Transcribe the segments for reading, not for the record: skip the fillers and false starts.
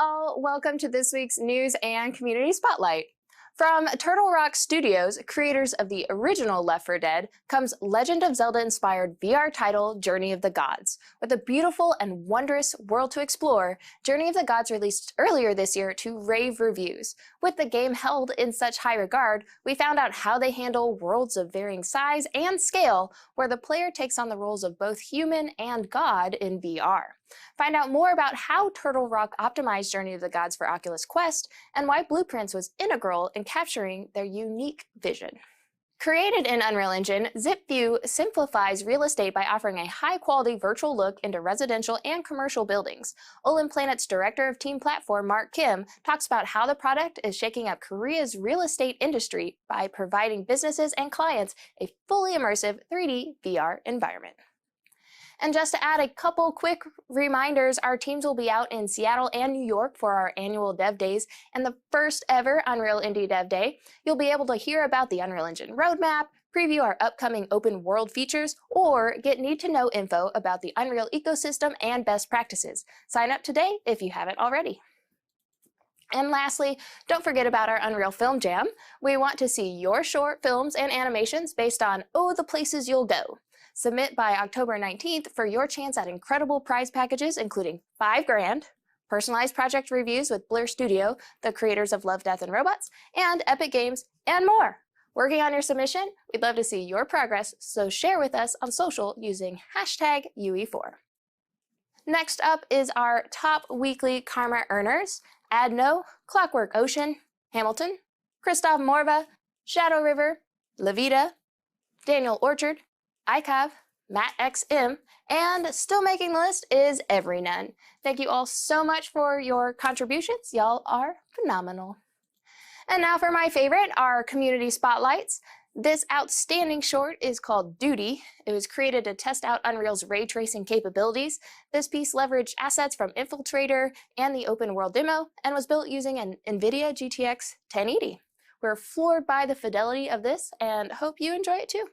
all, welcome to this week's News and Community Spotlight. From Turtle Rock Studios, creators of the original Left 4 Dead, comes Legend of Zelda-inspired VR title Journey of the Gods. With a beautiful and wondrous world to explore, Journey of the Gods released earlier this year to rave reviews. With the game held in such high regard, we found out how they handle worlds of varying size and scale, where the player takes on the roles of both human and god in VR. Find out more about how Turtle Rock optimized Journey of the Gods for Oculus Quest, and why Blueprints was integral in capturing their unique vision. Created in Unreal Engine, ZipView simplifies real estate by offering a high-quality virtual look into residential and commercial buildings. Olin Planet's director of Team Platform, Mark Kim, talks about how the product is shaking up Korea's real estate industry by providing businesses and clients a fully immersive 3D VR environment. And just to add a couple quick reminders, our teams will be out in Seattle and New York for our annual Dev Days and the first ever Unreal Indie Dev Day. You'll be able to hear about the Unreal Engine roadmap, preview our upcoming open world features, or get need-to-know info about the Unreal ecosystem and best practices. Sign up today if you haven't already. And lastly, don't forget about our Unreal Film Jam. We want to see your short films and animations based on the places you'll go. Submit by October 19th for your chance at incredible prize packages including $5 grand, personalized project reviews with Blur Studio, the creators of Love, Death, and Robots, and Epic Games, and more. Working on your submission, we'd love to see your progress, so share with us on social using hashtag UE4. Next up is our top weekly karma earners: Adno, Clockwork Ocean, Hamilton, Christoph Morva, Shadow River, Levita, Daniel Orchard, iCav, Matt XM, and still making the list is Everynone. Thank you all so much for your contributions. Y'all are phenomenal. And now for my favorite, our community spotlights. This outstanding short is called Duty. It was created to test out Unreal's ray tracing capabilities. This piece leveraged assets from Infiltrator and the open world demo and was built using an NVIDIA GTX 1080. We're floored by the fidelity of this and hope you enjoy it too.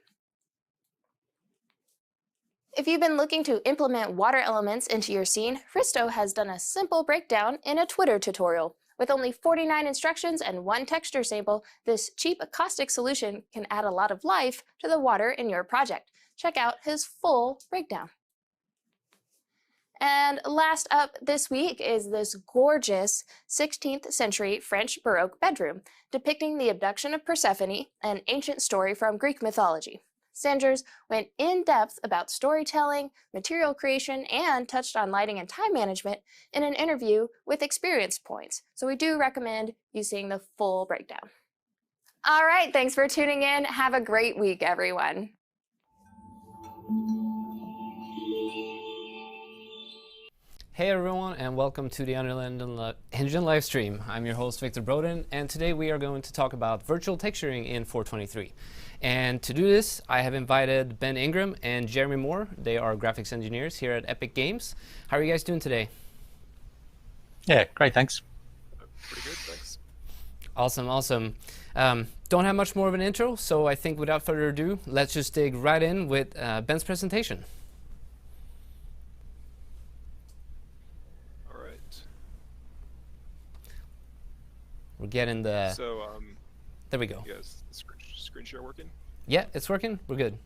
If you've been looking to implement water elements into your scene, Fristo has done a simple breakdown in a Twitter tutorial. With only 49 instructions and one texture sample, this cheap caustic solution can add a lot of life to the water in your project. Check out his full breakdown. And last up this week is this gorgeous 16th century French Baroque bedroom, depicting the abduction of Persephone, an ancient story from Greek mythology. Sanders went in depth about storytelling, material creation, and touched on lighting and time management in an interview with Experience Points, so we do recommend you seeing the full breakdown. All right, thanks for tuning in. Have a great week, everyone. Hey everyone, and welcome to the Unreal Engine live stream. I'm your host Victor Broden, and today we are going to talk about virtual texturing in 423. And to do this, I have invited Ben Ingram and Jeremy Moore. They are graphics engineers here at Epic Games. How are you guys doing today? Yeah, great, thanks. Pretty good, thanks. Awesome. Don't have much more of an intro, so I think without further ado, let's just dig right in with Ben's presentation. All right. We're getting the... So, there we go. yes, the screen share working? Yeah, it's working. We're good.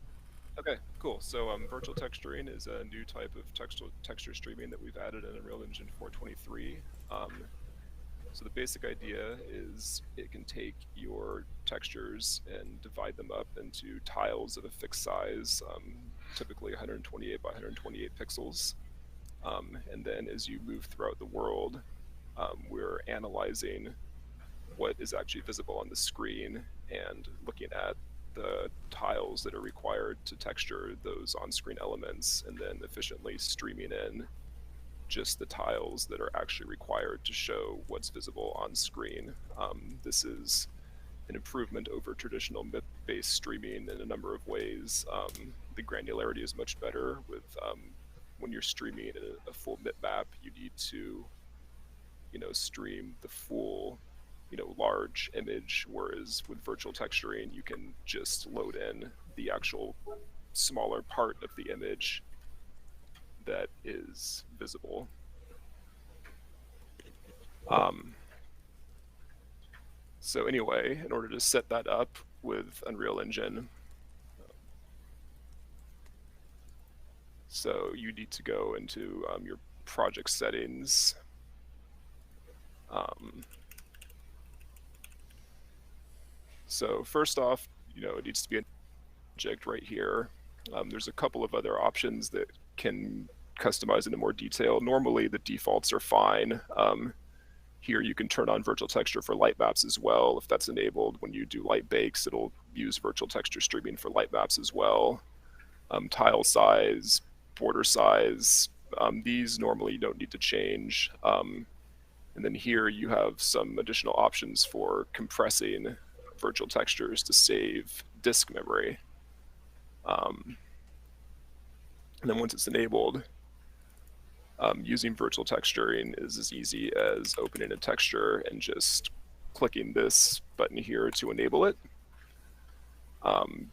Okay, cool. So virtual texturing is a new type of texture streaming that we've added in Unreal Engine 423. So the basic idea is it can take your textures and divide them up into tiles of a fixed size, typically 128 by 128 pixels. And then as you move throughout the world, we're analyzing what is actually visible on the screen and looking at the tiles that are required to texture those on-screen elements, and then efficiently streaming in just the tiles that are actually required to show what's visible on screen. This is an improvement over traditional MIP-based streaming in a number of ways. The granularity is much better with when you're streaming a full MIP map, you need to stream the full large image, whereas with virtual texturing, you can just load in the actual smaller part of the image that is visible. So anyway, in order to set that up with Unreal Engine, so you need to go into your project settings. So first off, it needs to be an object right here. There's a couple of other options that can customize into more detail. Normally the defaults are fine. Here you can turn on virtual texture for light maps as well. If that's enabled, when you do light bakes, it'll use virtual texture streaming for light maps as well. Tile size, border size, these normally you don't need to change. And then here you have some additional options for compressing virtual textures to save disk memory. And then once it's enabled, using virtual texturing is as easy as opening a texture and just clicking this button here to enable it.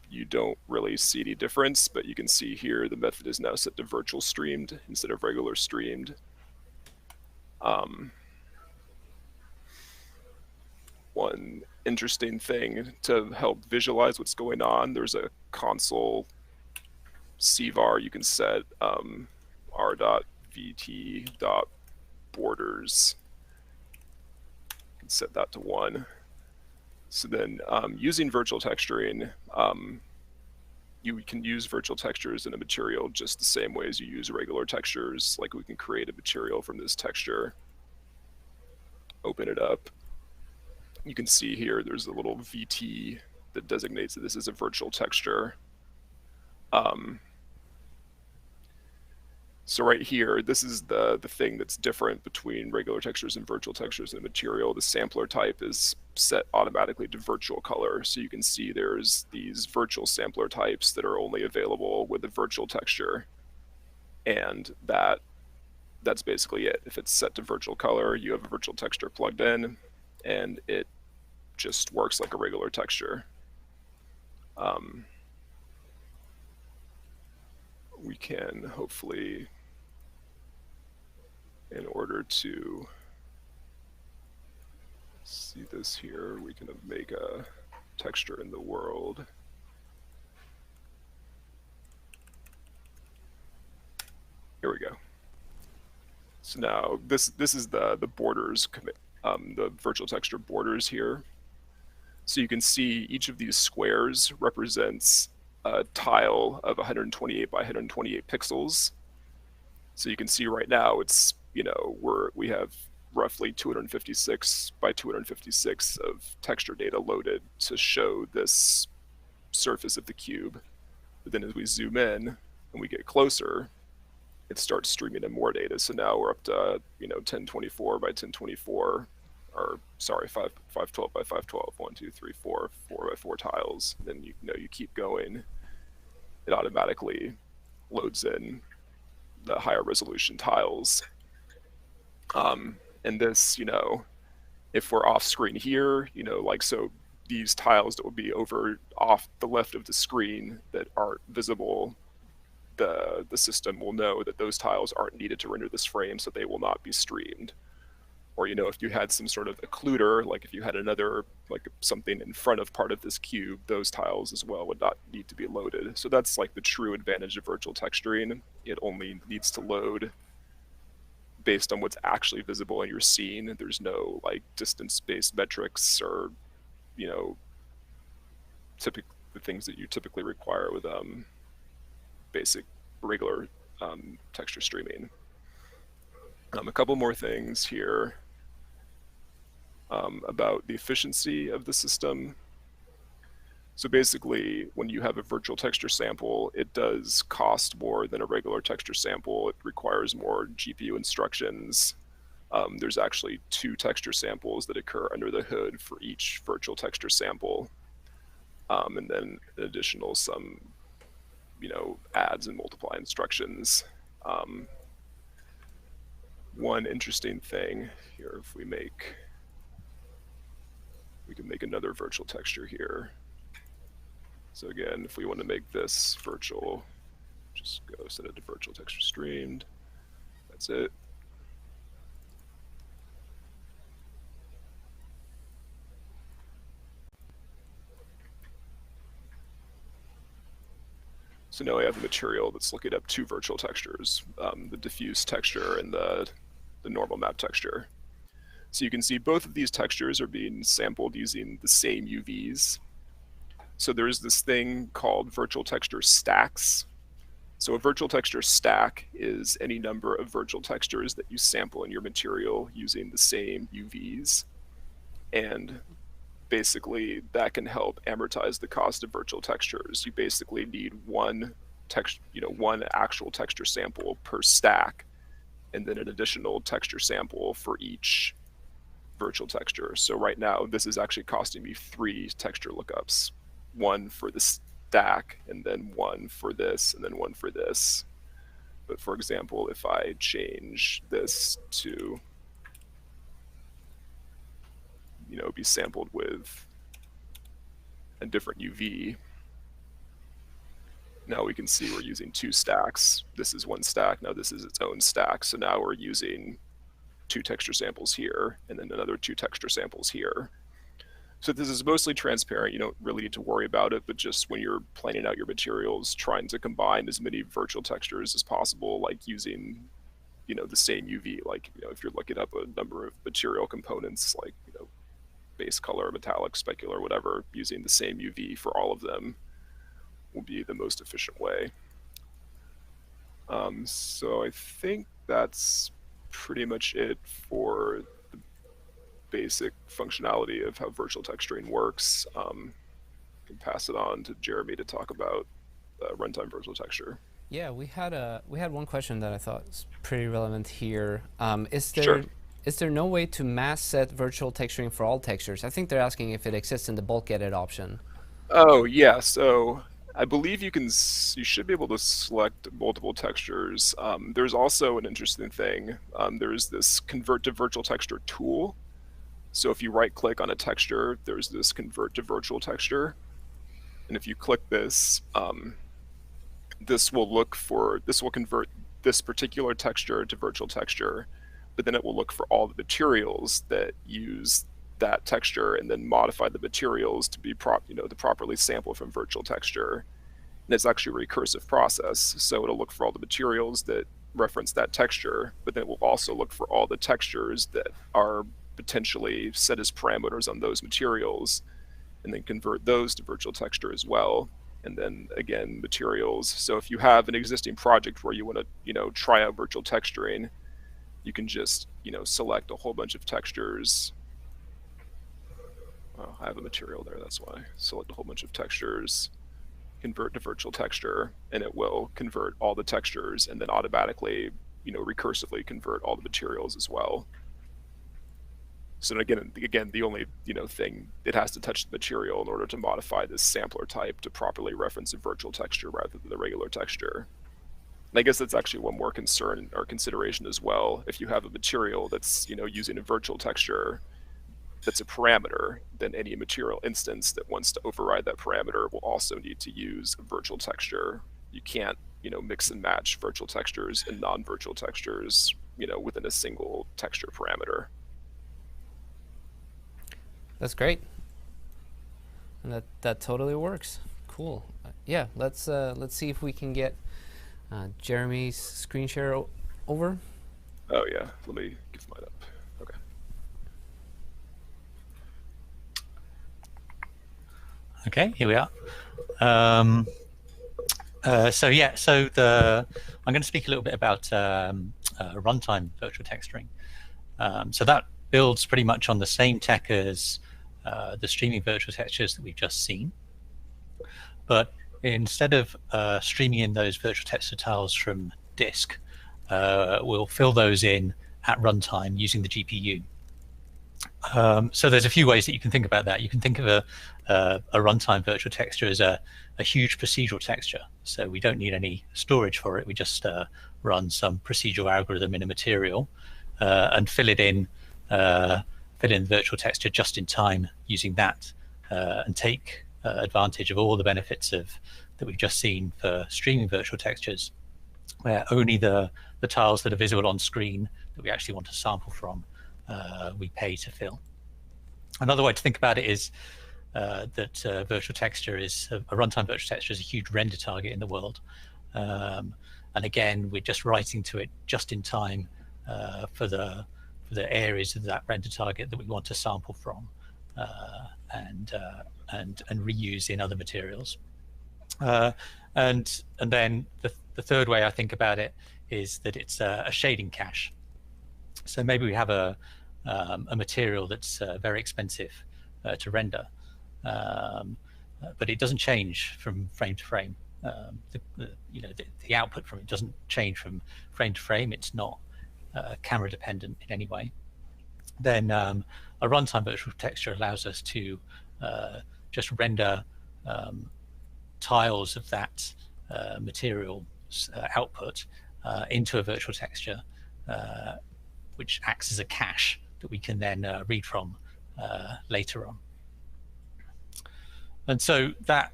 You don't really see any difference, but you can see here the method is now set to virtual streamed instead of regular streamed. One interesting thing to help visualize what's going on, there's a console cvar you can set r.vt.borders. You can set that to 1. So then using virtual texturing, you can use virtual textures in a material just the same way as you use regular textures. Like we can create a material from this texture, open it up. You can see here there's a little VT that designates that this is a virtual texture. So right here, this is the thing that's different between regular textures and virtual textures in the material. The sampler type is set automatically to virtual color. So you can see there's these virtual sampler types that are only available with a virtual texture. And that's basically it. If it's set to virtual color, you have a virtual texture plugged in, and it just works like a regular texture. We can hopefully, in order to see this here, we can make a texture in the world. Here we go. So now this is the borders, the virtual texture borders here. So you can see each of these squares represents a tile of 128 by 128 pixels. So you can see right now it's, we have roughly 256 by 256 of texture data loaded to show this surface of the cube. But then as we zoom in and we get closer, it starts streaming in more data. So now we're up to 1024 by 1024, or sorry, 512 by 512, 1, 2, 3, 4 by 4 tiles. Then you keep going. It automatically loads in the higher resolution tiles. And this, if we're off screen here, so these tiles that will be off the left of the screen that aren't visible, the system will know that those tiles aren't needed to render this frame, so they will not be streamed. Or, if you had some sort of occluder, like if you had another, like something in front of part of this cube, those tiles as well would not need to be loaded. So that's like the true advantage of virtual texturing. It only needs to load based on what's actually visible in your scene. There's no like distance-based metrics or, the things that you typically require with basic regular texture streaming. A couple more things here about the efficiency of the system. So basically, when you have a virtual texture sample, it does cost more than a regular texture sample. It requires more GPU instructions. There's actually 2 texture samples that occur under the hood for each virtual texture sample. And then additional some, adds and multiply instructions. One interesting thing here, if we can make another virtual texture here. So again, if we want to make this virtual, just go set it to virtual texture streamed. That's it. So now I have a material that's looking up two virtual textures, the diffuse texture and the normal map texture. So you can see both of these textures are being sampled using the same UVs. So there's this thing called virtual texture stacks. So a virtual texture stack is any number of virtual textures that you sample in your material using the same UVs. And basically that can help amortize the cost of virtual textures. You basically need one actual texture sample per stack, and then an additional texture sample for each virtual texture. So right now, this is actually costing me 3 texture lookups, one for the stack, and then one for this, and then one for this. But for example, if I change this to be sampled with a different UV. Now we can see we're using 2 stacks. This is one stack, now this is its own stack. So now we're using 2 texture samples here, and then another 2 texture samples here. So this is mostly transparent, you don't really need to worry about it, but just when you're planning out your materials, trying to combine as many virtual textures as possible, like using the same UV, like if you're looking up a number of material components, like base color, metallic, specular, whatever, using the same UV for all of them will be the most efficient way. So I think that's pretty much it for the basic functionality of how virtual texturing works. I can pass it on to Jeremy to talk about runtime virtual texture. Yeah, we had one question that I thought was pretty relevant here. Sure. Is there no way to mass set virtual texturing for all textures? I think they're asking if it exists in the bulk edit option. Oh yeah, so I believe you should be able to select multiple textures. There's also an interesting thing. There's this convert to virtual texture tool. So if you right click on a texture, there's this convert to virtual texture. And if you click this, this will convert this particular texture to virtual texture, but then it will look for all the materials that use that texture and then modify the materials to be to properly sample from virtual texture. And it's actually a recursive process. So it'll look for all the materials that reference that texture, but then it will also look for all the textures that are potentially set as parameters on those materials, and then convert those to virtual texture as well. And then again, materials. So if you have an existing project where you want to, try out virtual texturing, you can just, select a whole bunch of textures. Oh, I have a material there, that's why. Select a whole bunch of textures, convert to virtual texture, and it will convert all the textures and then automatically, recursively convert all the materials as well. So again, the only thing, it has to touch the material in order to modify this sampler type to properly reference a virtual texture rather than the regular texture. And I guess that's actually one more concern or consideration as well. If you have a material that's using a virtual texture that's a parameter, then any material instance that wants to override that parameter will also need to use a virtual texture. You can't mix and match virtual textures and non-virtual textures within a single texture parameter. That's great. And that totally works. Cool. Yeah, let's see if we can get Jeremy's screen share over. Oh yeah, let me give mine up. Okay. Okay, here we are. I'm going to speak a little bit about runtime virtual texturing. So that builds pretty much on the same tech as the streaming virtual textures that we've just seen. But instead of streaming in those virtual texture tiles from disk, we'll fill those in at runtime using the GPU. So there's a few ways that you can think about that. You can think of a runtime virtual texture as a huge procedural texture. So we don't need any storage for it. We just run some procedural algorithm in a material and fill in virtual texture just in time using that, and take advantage of all the benefits that we've just seen for streaming virtual textures, where only the tiles that are visible on screen that we actually want to sample from we pay to fill. Another way to think about it is that virtual texture is a runtime virtual texture is a huge render target in the world, and again we're just writing to it just in time for the areas of that render target that we want to sample from and reuse in other materials. And then the third way I think about it is that it's a shading cache. So maybe we have a material that's very expensive to render, but it doesn't change from frame to frame. The output from it doesn't change from frame to frame. It's not camera dependent in any way. Then a runtime virtual texture allows us to just render tiles of that material output into a virtual texture, which acts as a cache that we can then read from later on. And so that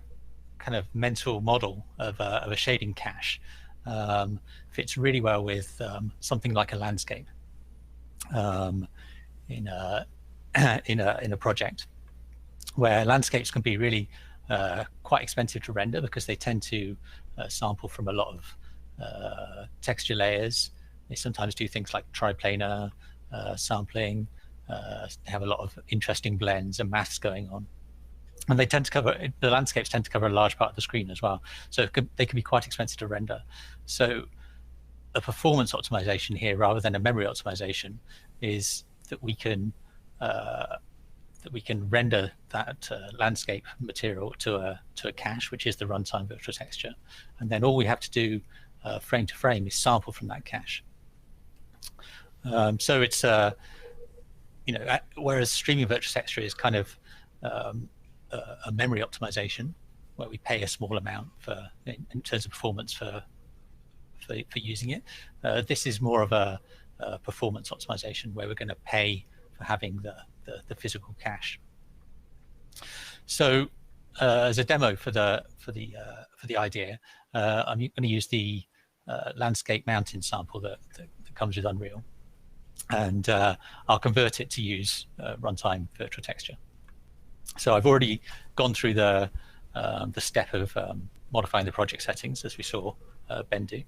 kind of mental model of a shading cache fits really well with something like a landscape in a project, where landscapes can be really quite expensive to render because they tend to sample from a lot of texture layers. They sometimes do things like triplanar sampling. They have a lot of interesting blends and maths going on. And they tend to cover, the landscapes tend to cover a large part of the screen as well. So they can be quite expensive to render. So a performance optimization here, rather than a memory optimization, is that we can render that landscape material to a cache, which is the runtime virtual texture, and then all we have to do frame to frame is sample from that cache. So it's whereas streaming virtual texture is kind of a memory optimization, where we pay a small amount in terms of performance for using it. This is more of a performance optimization, where we're going to pay for having the physical cache. So as a demo for the idea, I'm going to use the landscape mountain sample that comes with Unreal, and I'll convert it to use runtime virtual texture. So I've already gone through the step of modifying the project settings, as we saw Ben do,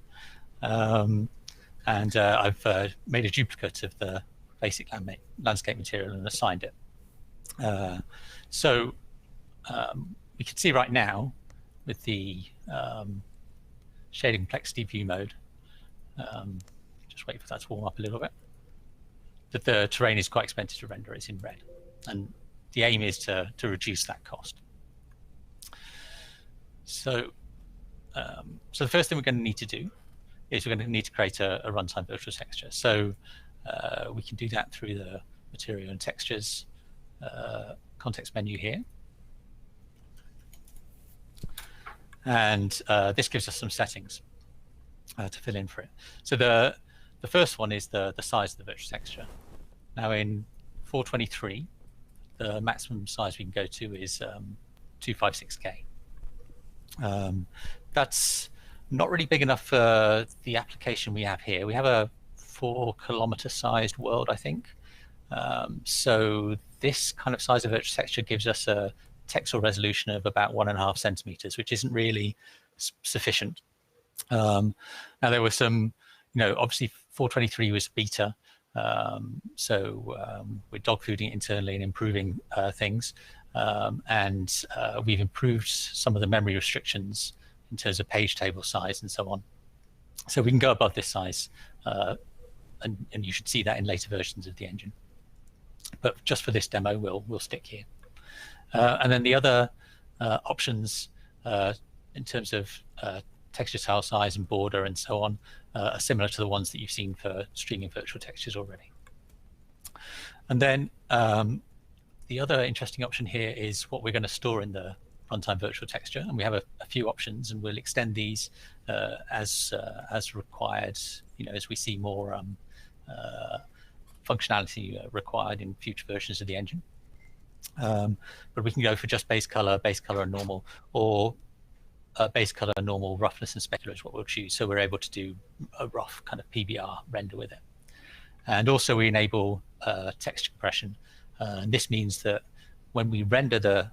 and I've made a duplicate of the basic landscape material and assigned it. So we can see right now with the shading complexity view mode, just wait for that to warm up a little bit, that the terrain is quite expensive to render. It's in red, and the aim is to reduce that cost. So so the first thing we're going to need to do is we're going to need to create a runtime virtual texture. So we can do that through the material and textures context menu here, and this gives us some settings to fill in for it. So the first one is the size of the virtual texture. Now in 423, the maximum size we can go to is 256K. That's not really big enough for the application we have here. We have a 4-kilometer sized world, I think. So this kind of size of virtual texture gives us a texel resolution of about 1.5 centimeters, which isn't really sufficient. Now there were some, obviously 423 was beta, so we're dog fooding it internally and improving things, and we've improved some of the memory restrictions in terms of page table size and so on. So we can go above this size, and you should see that in later versions of the engine. But just for this demo, we'll stick here. And then the other options in terms of texture tile size and border and so on are similar to the ones that you've seen for streaming virtual textures already. And then the other interesting option here is what we're going to store in the runtime virtual texture, and we have a few options, and we'll extend these as required, as we see more functionality required in future versions of the engine. But we can go for just base color and normal, or base color, normal, roughness, and specular is what we'll choose. So we're able to do a rough kind of PBR render with it. And also we enable texture compression. And this means that when we render the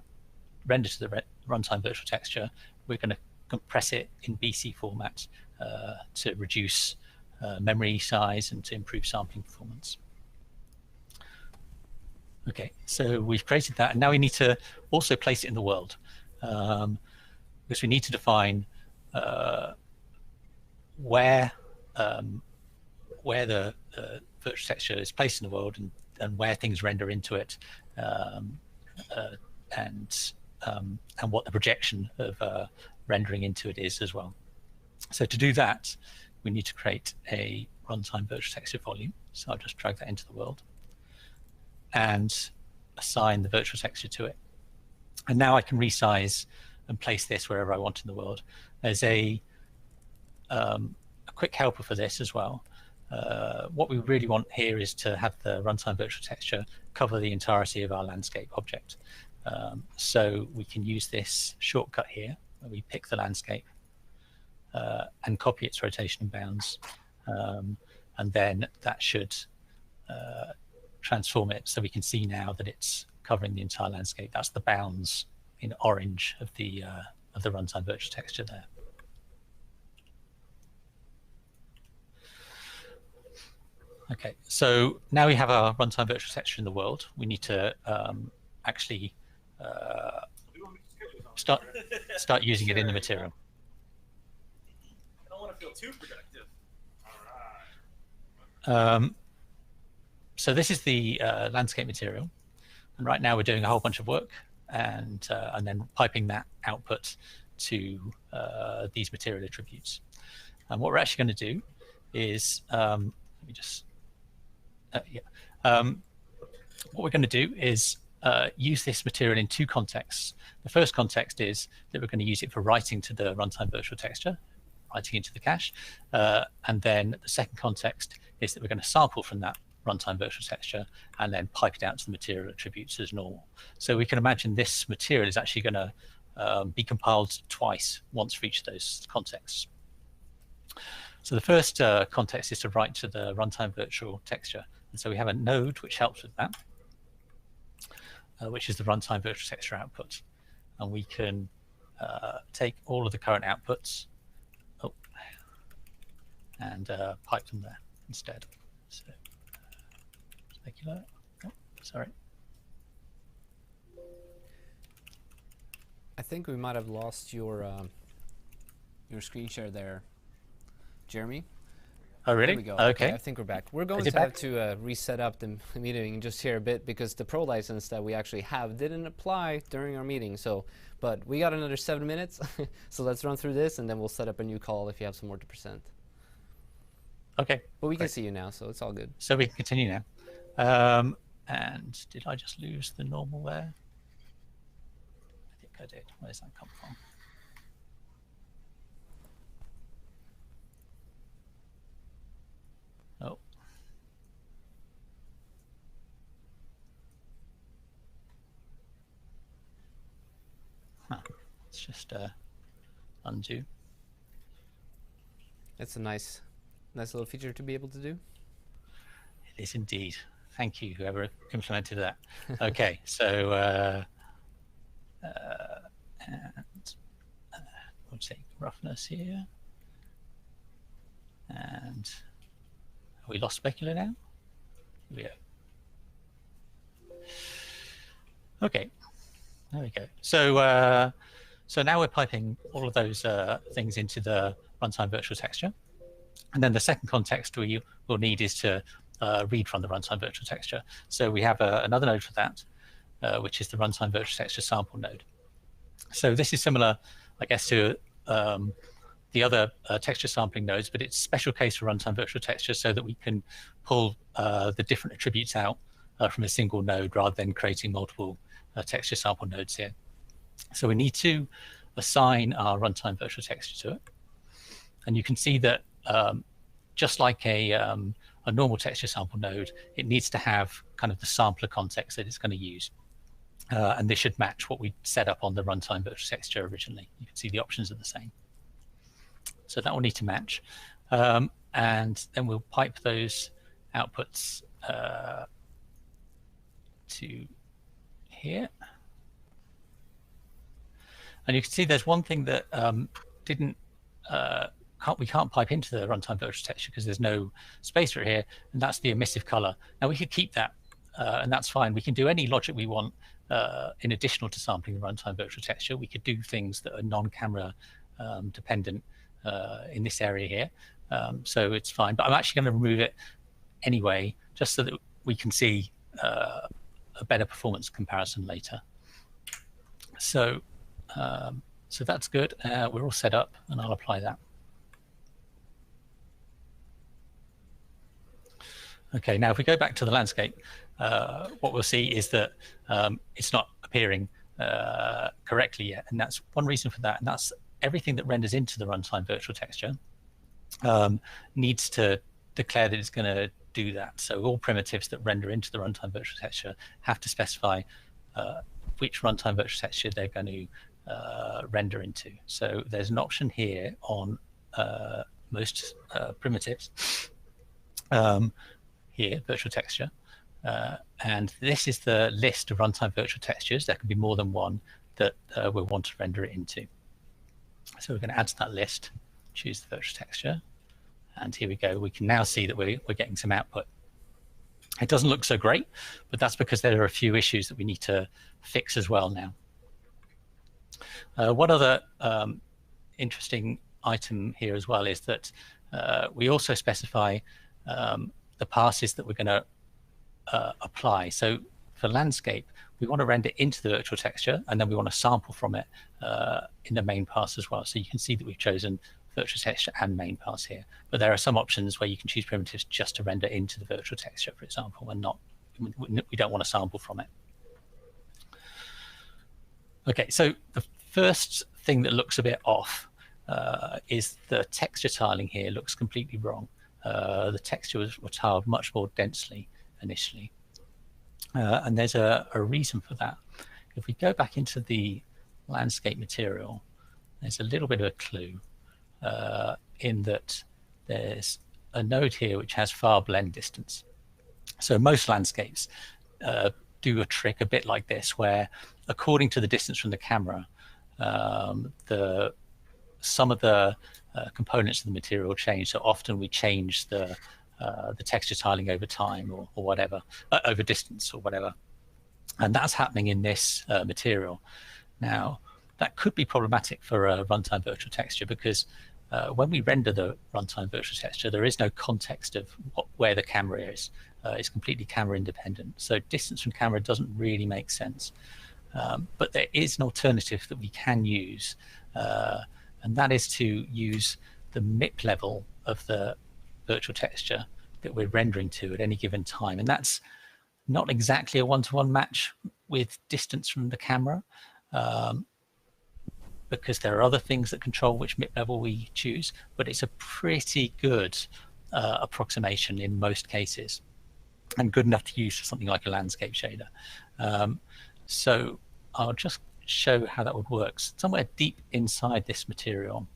render to the runtime virtual texture, we're going to compress it in BC format to reduce memory size and to improve sampling performance. Okay, so we've created that, and now we need to also place it in the world, because we need to define where the virtual texture is placed in the world, and where things render into it, and what the projection of rendering into it is as well. So to do that, we need to create a runtime virtual texture volume. So I'll just drag that into the world and assign the virtual texture to it. And now I can resize and place this wherever I want in the world. There's a quick helper for this as well. What we really want here is to have the runtime virtual texture cover the entirety of our landscape object. So we can use this shortcut here, where we pick the landscape and copy its rotation and bounds, and then that should transform it so we can see now that it's covering the entire landscape. That's the bounds in orange of the runtime virtual texture there. Okay, so now we have our runtime virtual texture in the world. We need to actually start using it in the material. I don't want to feel too productive. All right. So this is the landscape material, and right now we're doing a whole bunch of work and then piping that output to these material attributes. And what we're actually going to do is let me just what we're going to do is use this material in two contexts. The first context is that we're going to use it for writing to the runtime virtual texture, writing into the cache, and then the second context is that we're going to sample from that runtime virtual texture and then pipe it out to the material attributes as normal. So we can imagine this material is actually going to be compiled twice, once for each of those contexts. So the first context is to write to the runtime virtual texture, and so we have a node which helps with that, which is the runtime virtual texture output, and we can take all of the current outputs and pipe them there instead. So specular. Oh, sorry. I think we might have lost your screen share there, Jeremy. Oh, really? There we go. Okay. I think we're back. We're going to have to reset up the meeting just here a bit because the pro license that we actually have didn't apply during our meeting. So, but we got another 7 minutes. So let's run through this and then we'll set up a new call if you have some more to present. Okay. But we can see you now, so it's all good. So we can continue now. And did I just lose the normal there? I think I did. Where does that come from? Oh. Huh. Let's just undo. It's a nice little feature to be able to do. It is indeed. Thank you, whoever implemented that. Okay, so and we'll take roughness here. And have we lost specular now? Yeah. Okay, there we go. So so now we're piping all of those things into the runtime virtual texture. And then the second context we will need is to read from the runtime virtual texture. So we have another node for that, which is the runtime virtual texture sample node. So this is similar, I guess, to the other texture sampling nodes, but it's a special case for runtime virtual texture so that we can pull the different attributes out from a single node rather than creating multiple texture sample nodes here. So we need to assign our runtime virtual texture to it. And you can see that just like a normal texture sample node, it needs to have kind of the sampler context that it's going to use. And this should match what we set up on the runtime virtual texture originally. You can see the options are the same. So that will need to match. And then we'll pipe those outputs to here. And you can see there's one thing that we can't pipe into the runtime virtual texture because there's no space for it here, and that's the emissive color. Now we could keep that, and that's fine. We can do any logic we want in additional to sampling the runtime virtual texture. We could do things that are non-camera dependent in this area here, so it's fine. But I'm actually going to remove it anyway, just so that we can see a better performance comparison later. So so that's good. We're all set up, and I'll apply that. Okay, now if we go back to the landscape, what we'll see is that it's not appearing correctly yet, and that's one reason for that, and that's everything that renders into the runtime virtual texture needs to declare that it's going to do that. So all primitives that render into the runtime virtual texture have to specify which runtime virtual texture they're going to render into. So there's an option here on most primitives. Here, virtual texture, and this is the list of runtime virtual textures. There can be more than one that we'll want to render it into. So we're going to add to that list, choose the virtual texture, and here we go. We can now see that we're getting some output. It doesn't look so great, but that's because there are a few issues that we need to fix as well now. One other interesting item here as well is that we also specify the passes that we're going to apply. So for landscape, we want to render into the virtual texture, and then we want to sample from it in the main pass as well. So you can see that we've chosen virtual texture and main pass here. But there are some options where you can choose primitives just to render into the virtual texture, for example, and we don't want to sample from it. Okay, so the first thing that looks a bit off is the texture tiling here looks completely wrong. The texture was tiled much more densely initially, and there's a reason for that. If we go back into the landscape material, there's a little bit of a clue in that there's a node here which has far blend distance. So most landscapes do a trick a bit like this, where according to the distance from the camera, some of the components of the material change. So often we change the texture tiling over time or whatever, over distance or whatever. And that's happening in this material. Now, that could be problematic for a runtime virtual texture because when we render the runtime virtual texture, there is no context of where the camera is. It's completely camera independent. So distance from camera doesn't really make sense. But there is an alternative that we can use, and that is to use the MIP level of the virtual texture that we're rendering to at any given time. And that's not exactly a one-to-one match with distance from the camera, because there are other things that control which MIP level we choose, but it's a pretty good approximation in most cases, and good enough to use for something like a landscape shader. So I'll just show how that would work. Somewhere deep inside this material,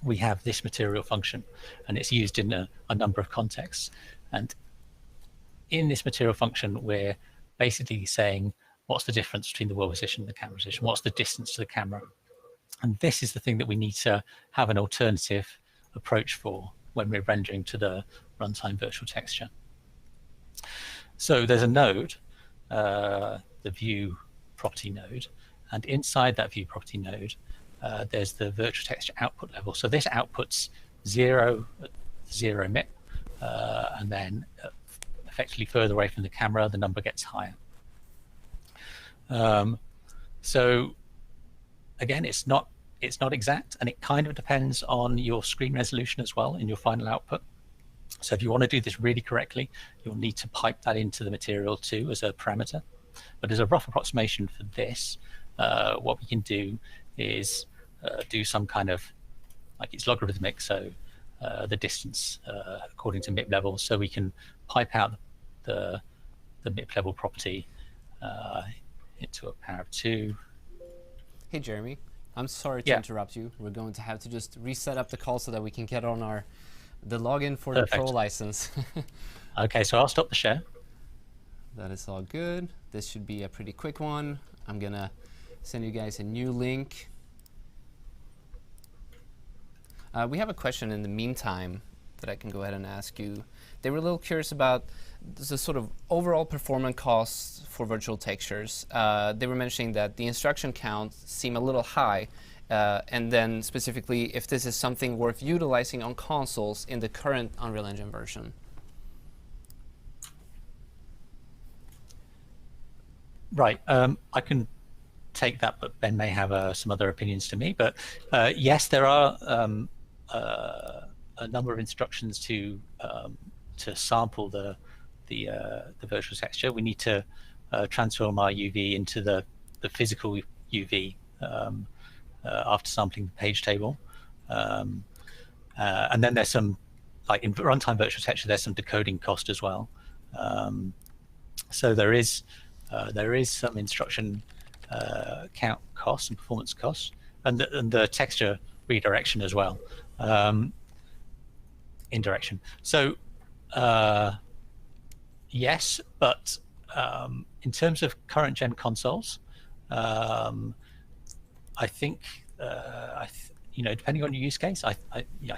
we have this material function, and it's used in a number of contexts. And in this material function, we're basically saying, what's the difference between the world position and the camera position? What's the distance to the camera? And this is the thing that we need to have an alternative approach for when we're rendering to the runtime virtual texture. So there's a node, the view property node, and inside that view property node, there's the virtual texture output level. So this outputs 0 MIP, and then effectively further away from the camera, the number gets higher. So again, it's not exact, and it kind of depends on your screen resolution as well in your final output. So if you want to do this really correctly, you'll need to pipe that into the material too as a parameter. But as a rough approximation for this, what we can do is do some kind of, like it's logarithmic, so the distance according to MIP level, so we can pipe out the MIP level property into a power of 2. Hey Jeremy, I'm sorry to interrupt you. We're going to have to just reset up the call so that we can get on the login for the Pro license. Okay, so I'll stop the share. That is all good. This should be a pretty quick one. I'm gonna send you guys a new link. We have a question in the meantime that I can go ahead and ask you. They were a little curious about the sort of overall performance costs for virtual textures. They were mentioning that the instruction counts seem a little high, and then specifically if this is something worth utilizing on consoles in the current Unreal Engine version. Right. I can take that, but Ben may have some other opinions to me. But yes, there are a number of instructions to sample the virtual texture. We need to transform our UV into the physical UV after sampling the page table, and then there's some, like in runtime virtual texture, there's some decoding cost as well. So there is some instruction count costs and performance costs, and the texture redirection as well, indirection. So yes, but in terms of current gen consoles, I think depending on your use case, I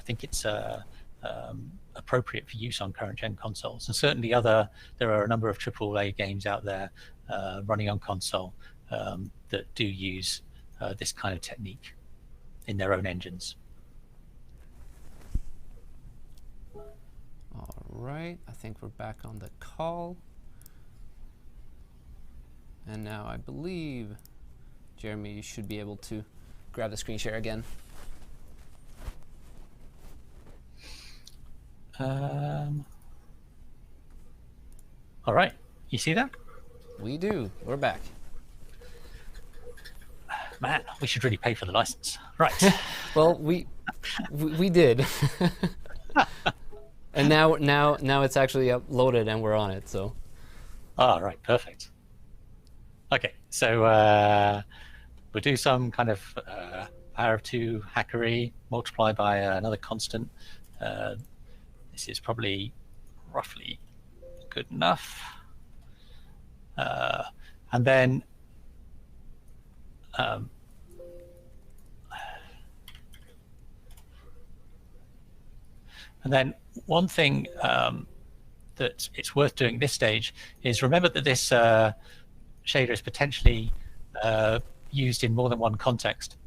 think it's appropriate for use on current gen consoles, and certainly there are a number of AAA games out there running on console that do use this kind of technique in their own engines. All right, I think we're back on the call. And now I believe, Jeremy, you should be able to grab the screen share again. All right, you see that? We do. We're back. Man, we should really pay for the license. Right. Well, we did. And now it's actually uploaded and we're on it. So. All right, perfect. Okay, so we'll do some kind of power of 2 hackery, multiply by another constant. This is probably roughly good enough. And then one thing that it's worth doing at this stage is remember that this shader is potentially used in more than one context.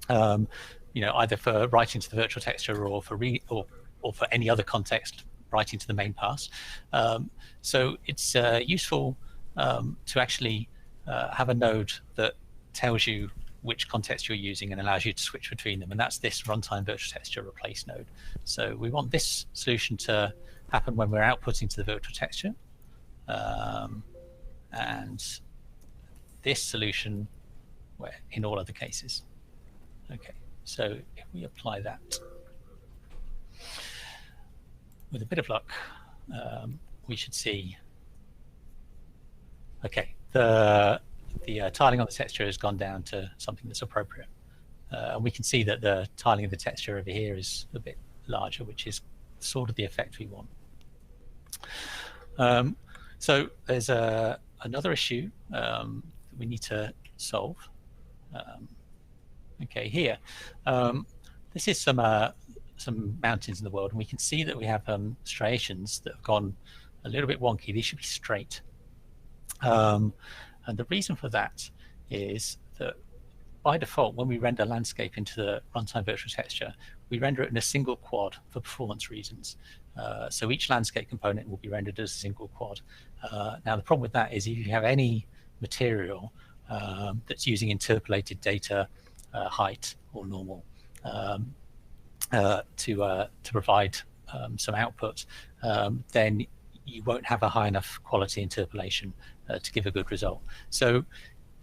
Either for writing to the virtual texture or for for any other context, writing to the main pass. So it's useful to actually have a node that tells you which context you're using and allows you to switch between them, and that's this runtime virtual texture replace node. So we want this solution to happen when we're outputting to the virtual texture, and this solution in all other cases. Okay, so if we apply that, with a bit of luck, we should see, okay, the tiling on the texture has gone down to something that's appropriate. And we can see that the tiling of the texture over here is a bit larger, which is sort of the effect we want. So there's another issue that we need to solve. Okay, here, this is some mountains in the world, and we can see that we have striations that have gone a little bit wonky. These should be straight. And the reason for that is that by default, when we render landscape into the runtime virtual texture, we render it in a single quad for performance reasons. So each landscape component will be rendered as a single quad. Now the problem with that is if you have any material that's using interpolated data, height or normal, to provide some output, then you won't have a high enough quality interpolation to give a good result. So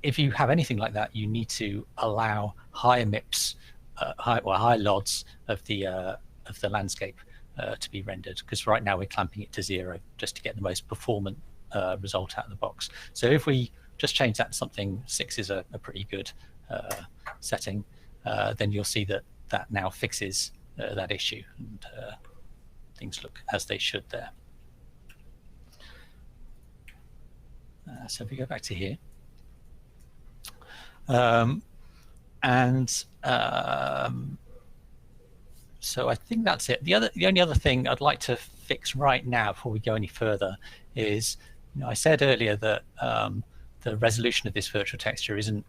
if you have anything like that, you need to allow higher MIPS, high LODs of the landscape to be rendered, because right now we're clamping it to 0 just to get the most performant result out of the box. So if we just change that to something 6 is a pretty good setting, then you'll see that now fixes that issue, and things look as they should there. So if we go back to here, So I think that's it. The only other thing I'd like to fix right now before we go any further is, I said earlier that the resolution of this virtual texture isn't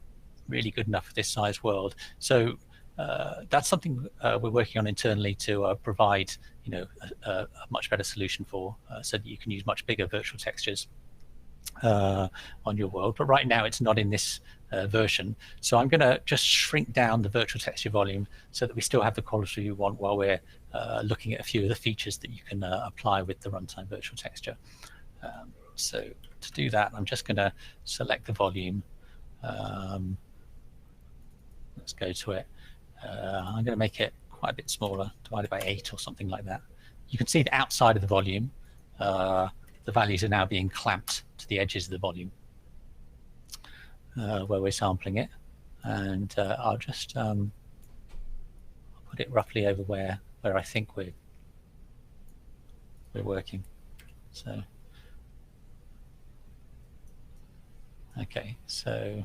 really good enough for this size world. So that's something we're working on internally to provide, a much better solution for, so that you can use much bigger virtual textures on your world. But right now it's not in this version. So I'm going to just shrink down the virtual texture volume so that we still have the quality you want while we're looking at a few of the features that you can apply with the runtime virtual texture. So to do that, I'm just going to select the volume. Let's go to it. I'm going to make it quite a bit smaller, divided by 8 or something like that. You can see that outside of the volume, the values are now being clamped to the edges of the volume where we're sampling it. And I'll just put it roughly over where I think we're working. So, okay, so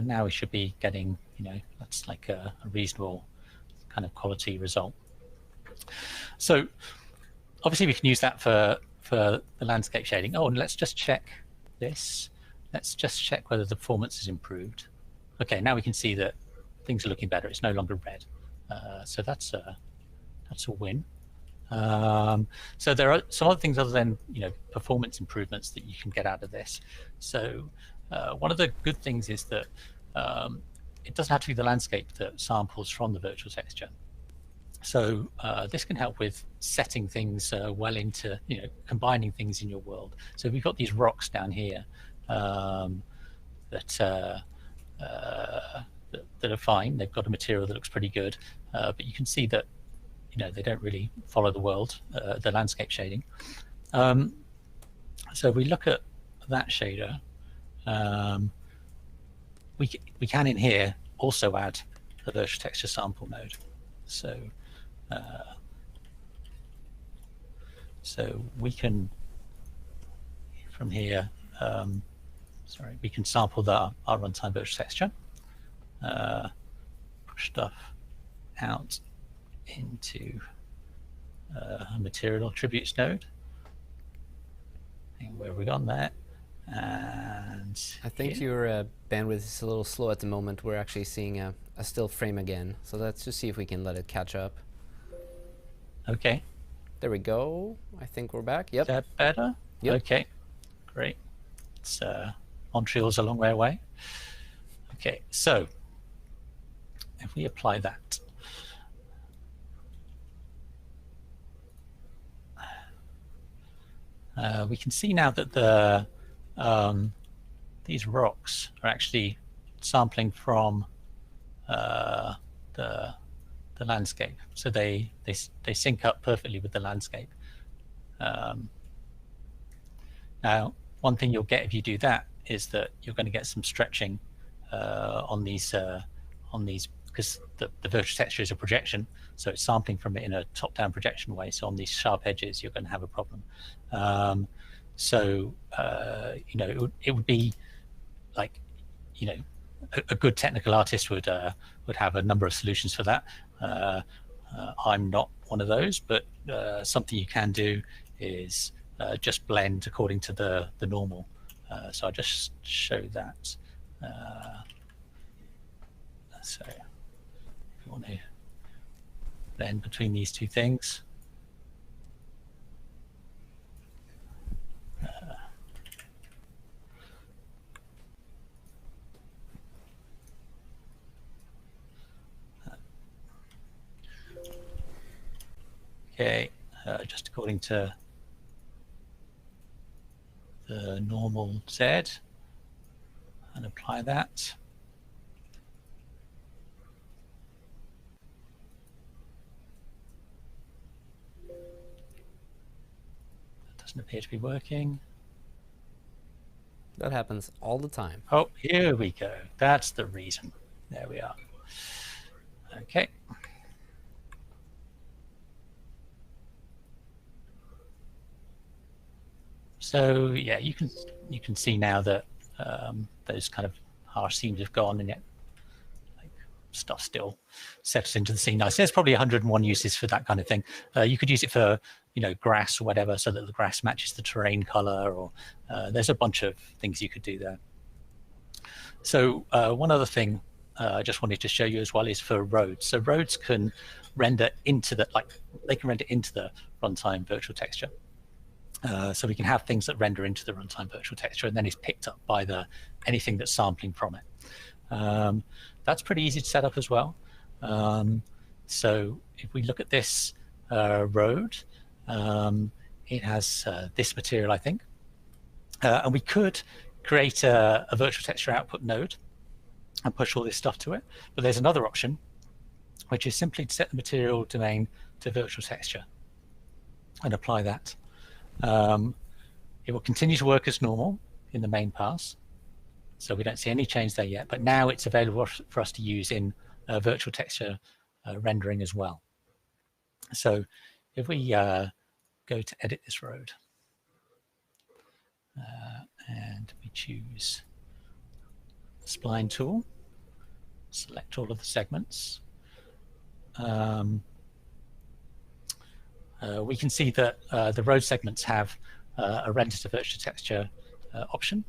now we should be getting, that's like a reasonable kind of quality result. So obviously we can use that for the landscape shading. Oh, and let's just check this. Let's just check whether the performance is improved. Okay, now we can see that things are looking better. It's no longer red. So that's a win. So there are some other things other than performance improvements that you can get out of this. So one of the good things is that it doesn't have to be the landscape that samples from the virtual texture. So this can help with setting things well into, combining things in your world. So we've got these rocks down here that are fine. They've got a material that looks pretty good, but you can see that they don't really follow the world, the landscape shading. So we look at that shader. We can in here also add the virtual texture sample node. So we can, from here, we can sample our runtime virtual texture, push stuff out into a material attributes node. And where have we gone there? And I think your bandwidth is a little slow at the moment. We're actually seeing a still frame again. So let's just see if we can let it catch up. Okay. There we go. I think we're back. Yep. Is that better? Yep. Okay, great. It's Montreal's a long way away. Okay, so if we apply that, we can see now that the these rocks are actually sampling from the landscape, so they sync up perfectly with the landscape. Now, one thing you'll get if you do that is that you're going to get some stretching on these because the virtual texture is a projection, so it's sampling from it in a top-down projection way. So on these sharp edges, you're going to have a problem. It would be like, a good technical artist would have a number of solutions for that. I'm not one of those, but something you can do is just blend according to the normal. So I'll just show that. So if you want to blend between these two things. Okay, just according to the normal Z, and apply that. That doesn't appear to be working. That happens all the time. Oh, here we go. That's the reason. There we are. Okay. So yeah, you can see now that those kind of harsh seams have gone, and yet like, stuff still settles into the scene nice. There's probably 101 uses for that kind of thing. You could use it for, you know, grass or whatever, so that the grass matches the terrain color, or there's a bunch of things you could do there. So one other thing I just wanted to show you as well is for roads. So roads can render into the, they can render into the runtime virtual texture. So we can have things that render into the runtime virtual texture, and then is picked up by anything that's sampling from it. That's pretty easy to set up as well. So if we look at this road, it has this material, I think, and we could create a virtual texture output node and push all this stuff to it. But there's another option, which is simply to set the material domain to virtual texture and apply that. It will continue to work as normal in the main pass, so we don't see any change there yet, but now it's available for us to use in virtual texture rendering as well. So if we go to edit this road, and we choose the spline tool, select all of the segments, we can see that the road segments have a render to virtual texture option.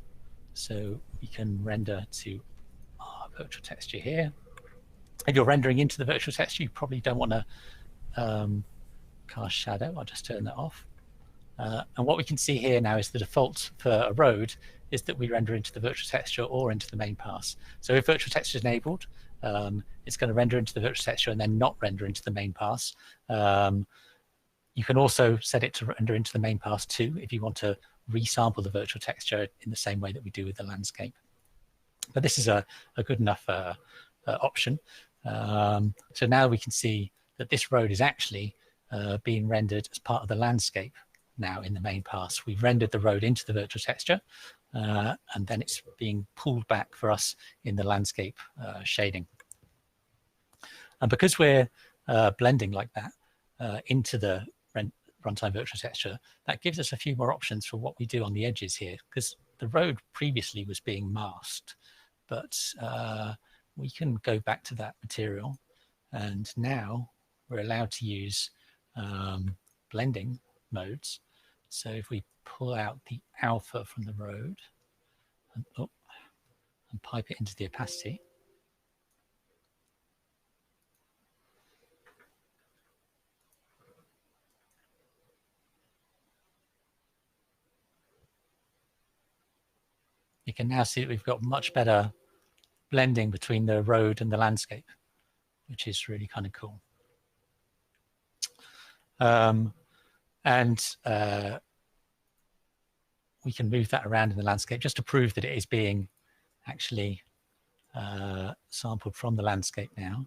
So we can render to our virtual texture here. If you're rendering into the virtual texture, you probably don't want to cast shadow. I'll just turn that off. And what we can see here now is the default for a road is that we render into the virtual texture or into the main pass. So if virtual texture is enabled, it's going to render into the virtual texture and then not render into the main pass. You can also set it to render into the main pass too if you want to resample the virtual texture in the same way that we do with the landscape. But this is a good enough option. So now we can see that this road is actually being rendered as part of the landscape now in the main pass. We've rendered the road into the virtual texture, and then it's being pulled back for us in the landscape shading. And because we're blending like that into the runtime virtual texture, that gives us a few more options for what we do on the edges here, because the road previously was being masked, but we can go back to that material, and now we're allowed to use blending modes. So if we pull out the alpha from the road and pipe it into the opacity, you can now see that we've got much better blending between the road and the landscape, which is really kind of cool. We can move that around in the landscape just to prove that it is being actually sampled from the landscape now.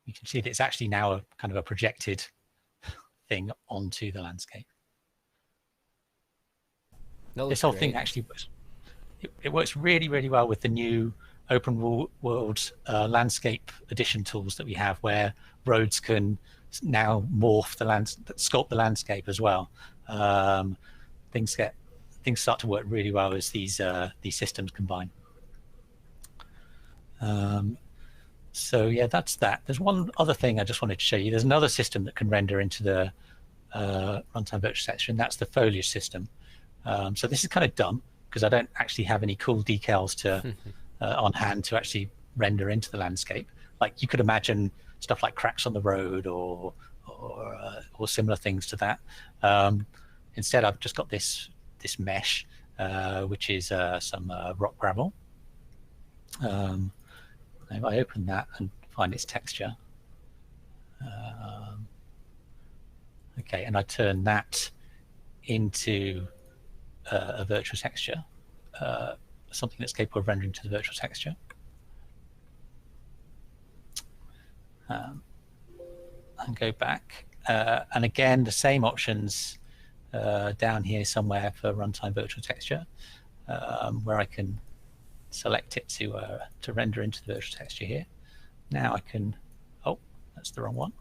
You can see that it's actually now a kind of a projected thing onto the landscape. This whole thing actually works. It works really, really well with the new open world landscape edition tools that we have, where roads can now morph sculpt the landscape as well. Things start to work really well as these systems combine. So yeah, that's that. There's one other thing I just wanted to show you. There's another system that can render into the runtime virtual texture, and that's the foliage system. So this is kind of dumb because I don't actually have any cool decals to on hand to actually render into the landscape. Like you could imagine stuff like cracks on the road or similar things to that. Instead, I've just got this mesh, which is some rock gravel. If I open that and find its texture, okay, and I turn that into a virtual texture, something that's capable of rendering to the virtual texture. And go back, and again the same options down here somewhere for runtime virtual texture, where I can select it to render into the virtual texture here. Now I can, oh, that's the wrong one.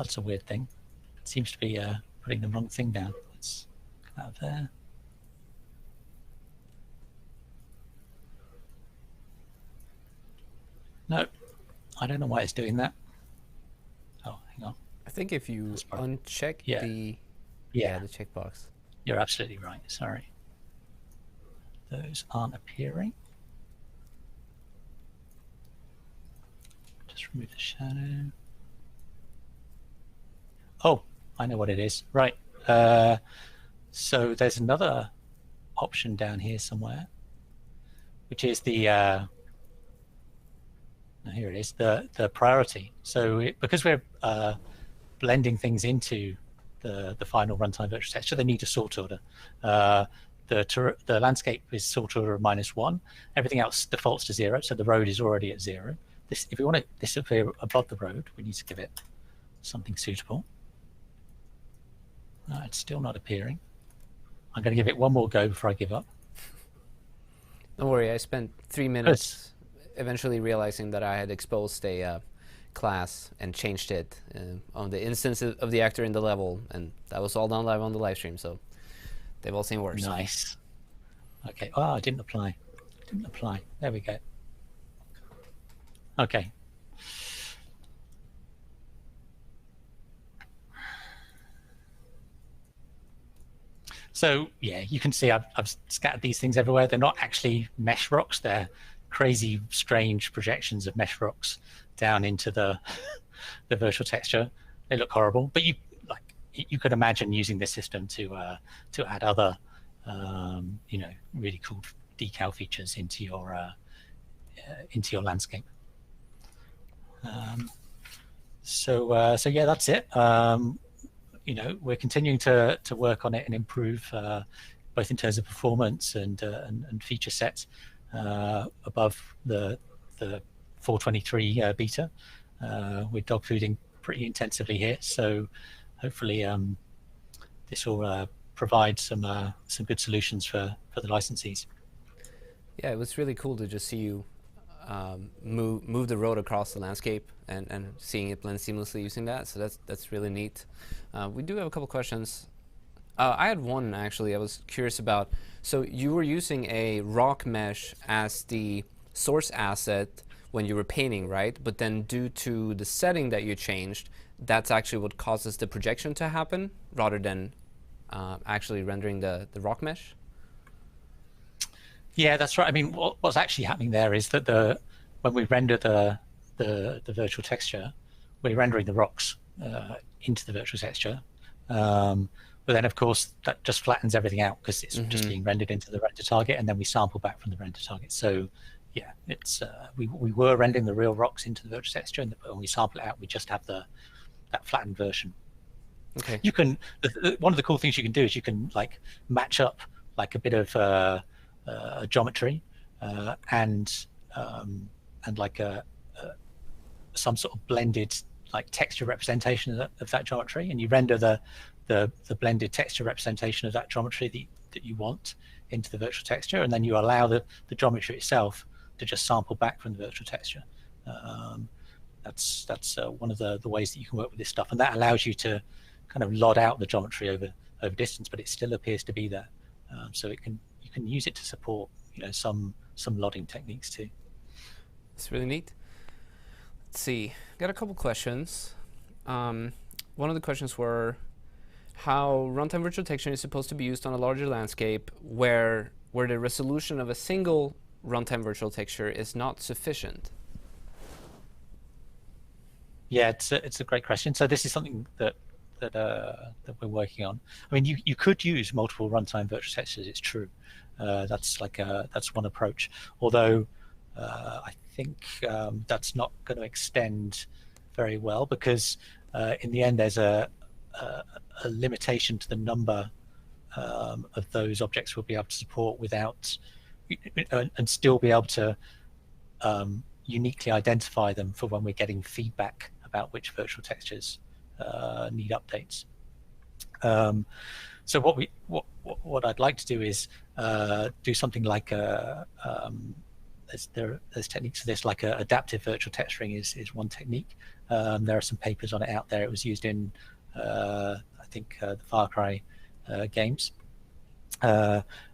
that's a weird thing. It seems to be putting the wrong thing down. Let's come out of there. No, I don't know why it's doing that. Oh, hang on. I think if you uncheck the checkbox. You're absolutely right. Sorry. Those aren't appearing. Just remove the shadow. Oh, I know what it is. Right. So there's another option down here somewhere, which is the here it is, the priority. So because we're blending things into the final runtime virtual texture, they need a sort order. The landscape is sort order of -1. Everything else defaults to 0, so the road is already at 0. This, if we want it to disappear above the road, we need to give it something suitable. It's still not appearing. I'm going to give it one more go before I give up. Don't worry, I spent 3 minutes eventually realizing that I had exposed a class and changed it on the instance of the actor in the level, and that was all done live on the live stream, so they've all seen worse. Nice. Okay. Oh, I didn't apply. Didn't apply. There we go. Okay. So yeah, you can see I've scattered these things everywhere. They're not actually mesh rocks. They're crazy, strange projections of mesh rocks down into the virtual texture. They look horrible, but you could imagine using this system to add other really cool decal features into your landscape. So yeah, that's it. We're continuing to work on it and improve both in terms of performance and feature sets above the 423 beta. We're dog fooding pretty intensively here, so hopefully this will provide some good solutions for the licensees. Yeah, it was really cool to just see you move the road across the landscape and seeing it blend seamlessly using that. So that's really neat. We do have a couple questions. I had one actually I was curious about. So you were using a rock mesh as the source asset when you were painting, right? But then due to the setting that you changed, that's actually what causes the projection to happen rather than actually rendering the rock mesh? Yeah, that's right. I mean, what's actually happening there is that when we render the virtual texture, we're rendering the rocks into the virtual texture. But then, of course, that just flattens everything out because it's just being rendered into the render target, and then we sample back from the render target. So, yeah, it's we were rendering the real rocks into the virtual texture, and when we sample it out, we just have that flattened version. Okay. You can one of the cool things you can do is you can match up a bit of geometry and some sort of blended texture representation of that geometry, and you render the blended texture representation of that geometry that you want into the virtual texture, and then you allow the geometry itself to just sample back from the virtual texture. That's one of the ways that you can work with this stuff, and that allows you to kind of lot out the geometry over distance, but it still appears to be there. So you can use it to support some lodding techniques too. It's really neat. Let's see, got a couple questions. One of the questions were how runtime virtual texturing is supposed to be used on a larger landscape where the resolution of a single runtime virtual texture is not sufficient. Yeah, it's a great question. So this is something that we're working on. I mean, you could use multiple runtime virtual textures. It's true. That's one approach. Although I think that's not going to extend very well because in the end there's a limitation to the number of those objects we'll be able to support without and still be able to uniquely identify them for when we're getting feedback about which virtual textures need updates. So what I'd like to do is do something like a there's techniques for this, like adaptive virtual texturing is one technique. There are some papers on it out there. It was used in I think the Far Cry games,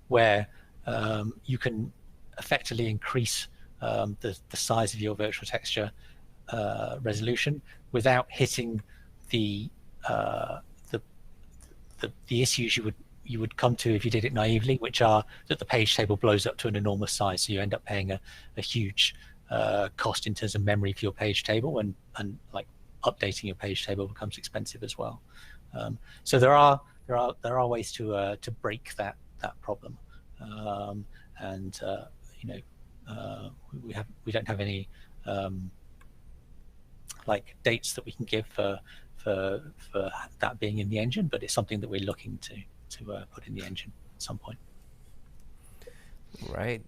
where you can effectively increase the size of your virtual texture resolution without hitting the issues you would come to if you did it naively, which are that the page table blows up to an enormous size, so you end up paying a huge cost in terms of memory for your page table, and like updating your page table becomes expensive as well. So there are ways to break that problem, and we don't have any like dates that we can give for that being in the engine, but it's something that we're looking to put in the engine at some point. Right.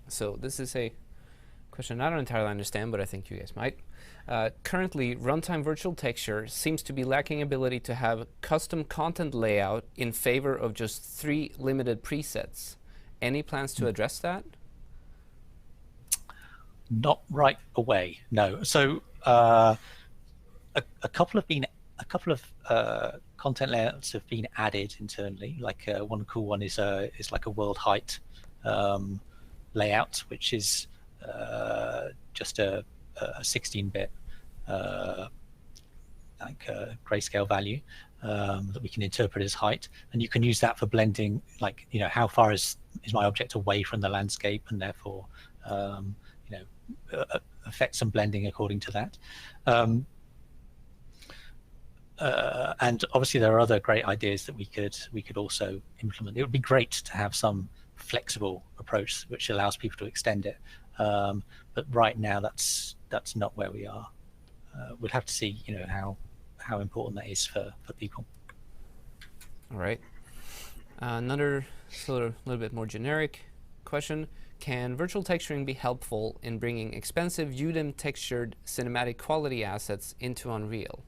So this is a question I don't entirely understand, but I think you guys might. Currently, runtime virtual texture seems to be lacking ability to have custom content layout in favor of just 3 limited presets. Any plans to address that? Not right away, no. So a couple of content layouts have been added internally. Like one cool one is like a world height layout, which is just a 16-bit like grayscale value that we can interpret as height, and you can use that for blending, like, you know, how far is my object away from the landscape, and therefore affect some blending according to that. And obviously there are other great ideas that we could also implement. It would be great to have some flexible approach which allows people to extend it, but right now that's not where we are. We'll have to see, you know, how important that is for people. All right. Another sort of a little bit more generic question. Can virtual texturing be helpful in bringing expensive UDIM textured cinematic quality assets into Unreal?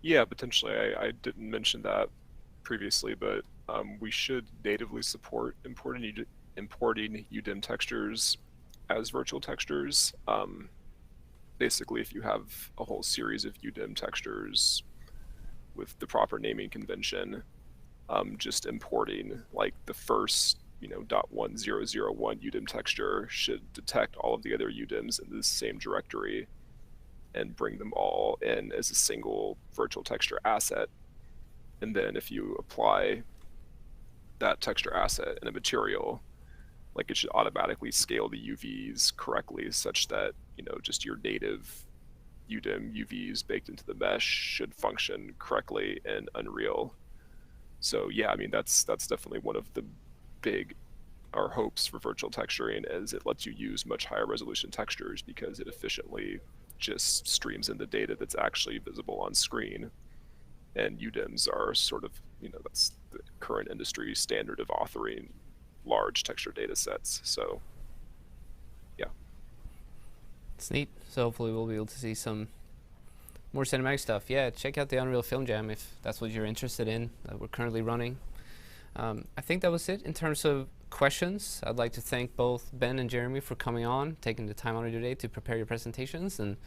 Yeah, potentially. I didn't mention that previously, but we should natively support importing UDIM textures as virtual textures. Basically, if you have a whole series of UDIM textures with the proper naming convention, just importing like the first, .1001 UDIM texture should detect all of the other UDIMs in the same directory and bring them all in as a single virtual texture asset. And then if you apply that texture asset in a material, like, it should automatically scale the UVs correctly, such that, just your native UDIM UVs baked into the mesh should function correctly in Unreal. So yeah, I mean, that's definitely one of the our hopes for virtual texturing, is it lets you use much higher resolution textures because it efficiently just streams in the data that's actually visible on screen. And UDIMs are sort of, that's the current industry standard of authoring large texture data sets. So yeah. It's neat. So hopefully we'll be able to see some more cinematic stuff. Yeah, check out the Unreal Film Jam if that's what you're interested in, that we're currently running. I think that was it in terms of questions. I'd like to thank both Ben and Jeremy for coming on, taking the time out of your day to prepare your presentations, and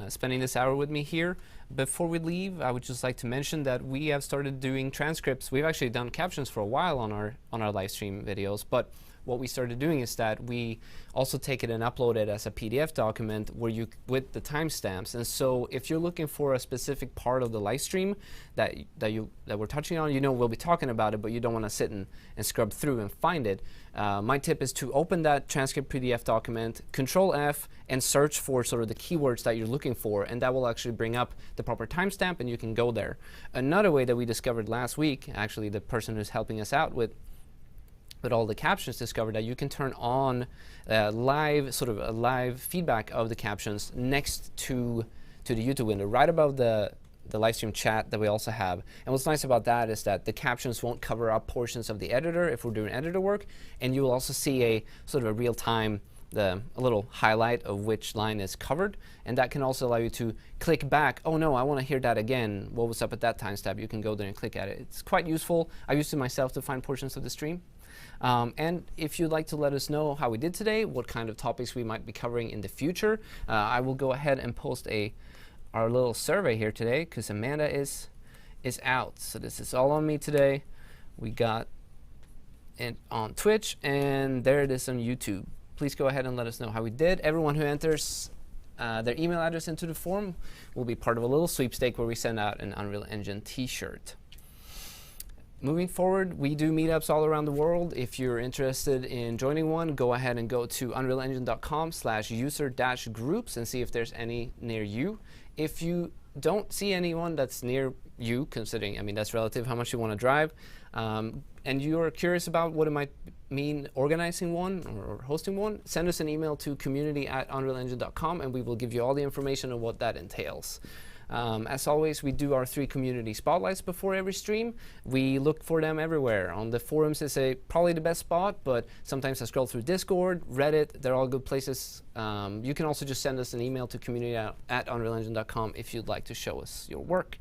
spending this hour with me here. Before we leave, I would just like to mention that we have started doing transcripts. We've actually done captions for a while on our live stream videos, but what we started doing is that we also take it and upload it as a PDF document with the timestamps. And so if you're looking for a specific part of the live stream that we're touching on, we'll be talking about it, but you don't want to sit and scrub through and find it. My tip is to open that transcript PDF document, Control F, and search for sort of the keywords that you're looking for, and that will actually bring up the proper timestamp, and you can go there. Another way that we discovered last week, actually the person who's helping us out with all the captions discovered that you can turn on live feedback of the captions next to the YouTube window, right above the live stream chat that we also have. And what's nice about that is that the captions won't cover up portions of the editor if we're doing editor work, and you will also see a sort of a real-time, a little highlight of which line is covered, and that can also allow you to click back. Oh no, I want to hear that again. What was up at that timestamp? You can go there and click at it. It's quite useful. I used it myself to find portions of the stream. And if you'd like to let us know how we did today, what kind of topics we might be covering in the future, I will go ahead and post our little survey here today, because Amanda is out. So this is all on me today. We got it on Twitch, and there it is on YouTube. Please go ahead and let us know how we did. Everyone who enters their email address into the form will be part of a little sweepstake where we send out an Unreal Engine t-shirt. Moving forward, we do meetups all around the world. If you're interested in joining one, go ahead and go to unrealengine.com/user-groups and see if there's any near you. If you don't see anyone that's near you, considering, I mean, that's relative how much you want to drive, and you're curious about what it might mean organizing one or hosting one, send us an email to community@unrealengine.com and we will give you all the information on what that entails. As always, we do our 3 community spotlights before every stream. We look for them everywhere. On the forums is probably the best spot, but sometimes I scroll through Discord, Reddit, they're all good places. You can also just send us an email to community@unrealengine.com if you'd like to show us your work.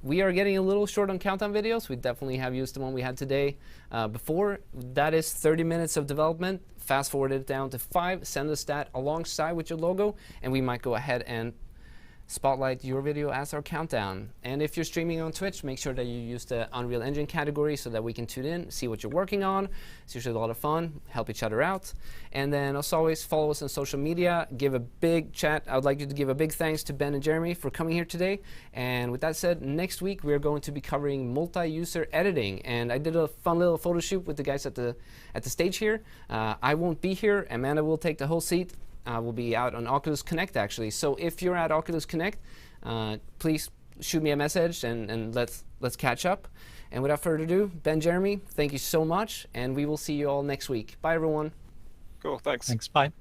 We are getting a little short on countdown videos. We definitely have used the one we had today before. That is 30 minutes of development. Fast forward it down to 5. Send us that alongside with your logo, and we might go ahead and spotlight your video as our countdown. And if you're streaming on Twitch, make sure that you use the Unreal Engine category so that we can tune in, see what you're working on. It's usually a lot of fun, help each other out. And then, as always, follow us on social media. Give a big chat. I would like you to give a big thanks to Ben and Jeremy for coming here today. And with that said, next week we're going to be covering multi-user editing. And I did a fun little photo shoot with the guys at the stage here. I won't be here. Amanda will take the whole seat. We'll be out on Oculus Connect, actually. So if you're at Oculus Connect, please shoot me a message and let's catch up. And without further ado, Ben, Jeremy, thank you so much, and we will see you all next week. Bye, everyone. Cool, thanks. Thanks, bye.